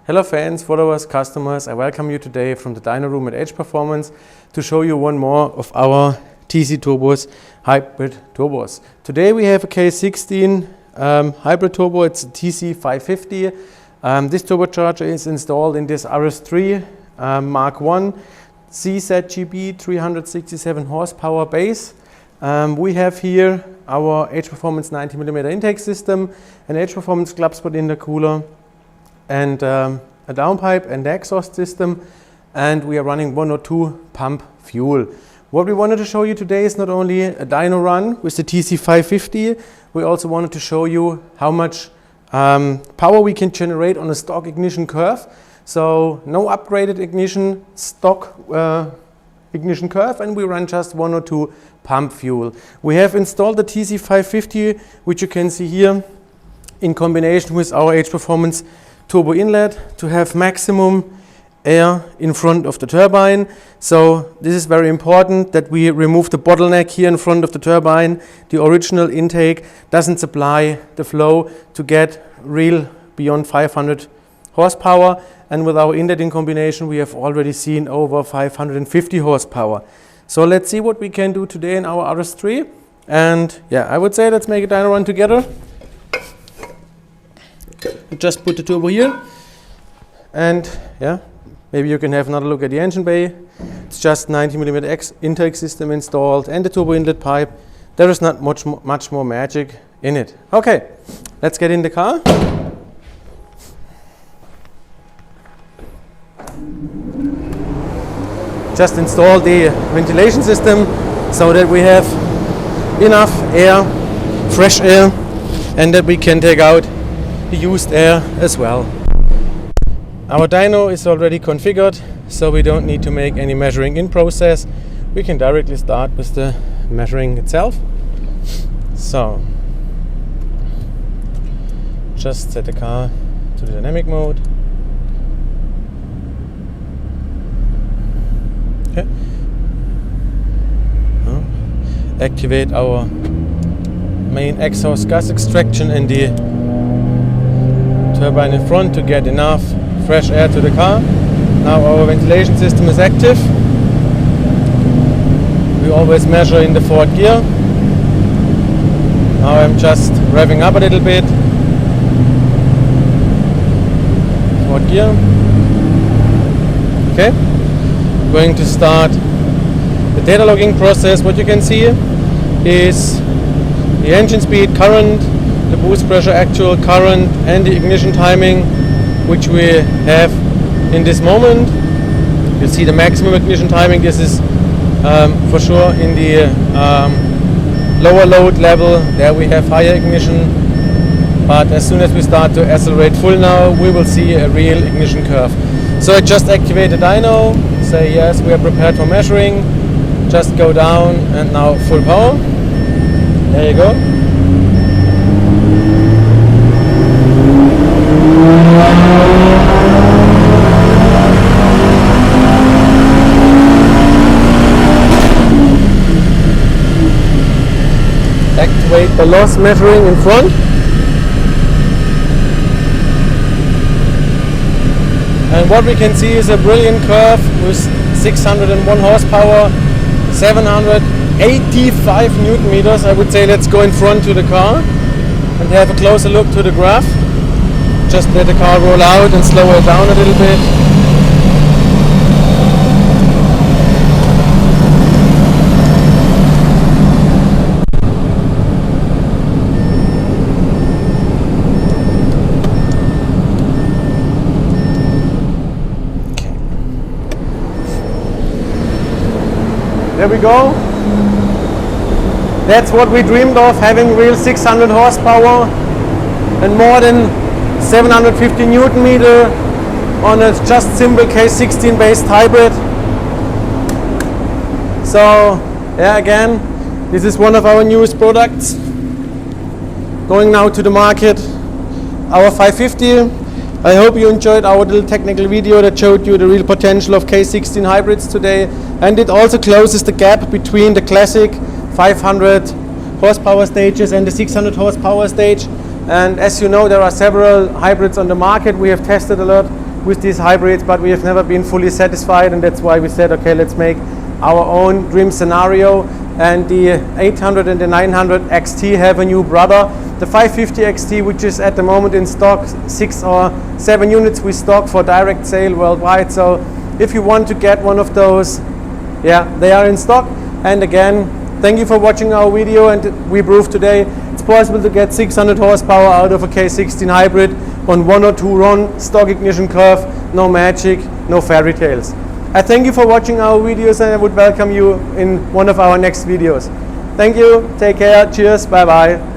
Hello fans, followers, customers, I welcome you today from the dyno room at HPerformance to show you one more of our TC turbos, hybrid turbos. Today we have a K16 hybrid turbo, it's a TC550. This turbocharger is installed in this RS3 Mark 1 CZGB 367 horsepower base. We have here our HPerformance 90mm intake system, an HPerformance clubsport intercooler, and a downpipe and the exhaust system, and we are running 1 or 2 pump fuel. What we wanted to show you today is not only a dyno run with the TC550, we also wanted to show you how much power we can generate on a stock ignition curve. So no upgraded ignition, stock ignition curve, and we run just 1 or 2 pump fuel. We have installed the TC550, which you can see here, in combination with our HPerformance turbo inlet to have maximum air in front of the turbine. So this is very important that we remove the bottleneck here in front of the turbine. The original intake doesn't supply the flow to get real beyond 500 horsepower, and with our inlet in combination we have already seen over 550 horsepower. So let's see what we can do today in our RS3, and yeah, I would say let's make a dyno run together. Just put the turbo here, and yeah, maybe you can have another look at the engine bay. It's just 90mm intake system installed and the turbo inlet pipe. There is not much more magic in it. Okay, let's get in the car. Just install the ventilation system so that we have enough air, fresh air, and that we can take out the used air as well. Our dyno is already configured, so we don't need to make any measuring in process. We can directly start with the measuring itself. So just set the car to the dynamic mode. Okay. Activate our main exhaust gas extraction and the turbine in front to get enough fresh air to the car. Now our ventilation system is active. We always measure in the forward gear. Now I'm just revving up a little bit. Forward gear. Okay. Going to start the data logging process. What you can see is the engine speed, current, the boost pressure, actual current, and the ignition timing, which we have in this moment. You see the maximum ignition timing. This is for sure in the lower load level. There we have higher ignition, but as soon as we start to accelerate full now, we will see a real ignition curve. So I just activate the dyno, say yes, we are prepared for measuring, just go down, and now full power. There you go. Activate the loss measuring in front. And what we can see is a brilliant curve with 601 horsepower, 785 Newton meters. I would say let's go in front to the car and have a closer look to the graph. Just let the car roll out and slow it down a little bit. There we go. That's what we dreamed of, having real 600 horsepower and more than 750 Newton meter on a just simple K16 based hybrid. So yeah, again, this is one of our newest products going now to the market, our 550. I hope you enjoyed our little technical video that showed you the real potential of K16 hybrids today, and it also closes the gap between the classic 500 horsepower stages and the 600 horsepower stage. And as you know, there are several hybrids on the market. We have tested a lot with these hybrids, but we have never been fully satisfied, and that's why we said, okay, let's make our own dream scenario. And the 800 and the 900 XT have a new brother, the 550 XT, which is at the moment in stock. 6 or 7 units we stock for direct sale worldwide. So if you want to get one of those, yeah, they are in stock. And again, thank you for watching our video, and we proved today it's possible to get 600 horsepower out of a K16 hybrid on 1 or 2 run stock ignition curve. No magic, no fairy tales. I thank you for watching our videos, and I would welcome you in one of our next videos. Thank you, take care, cheers, bye bye.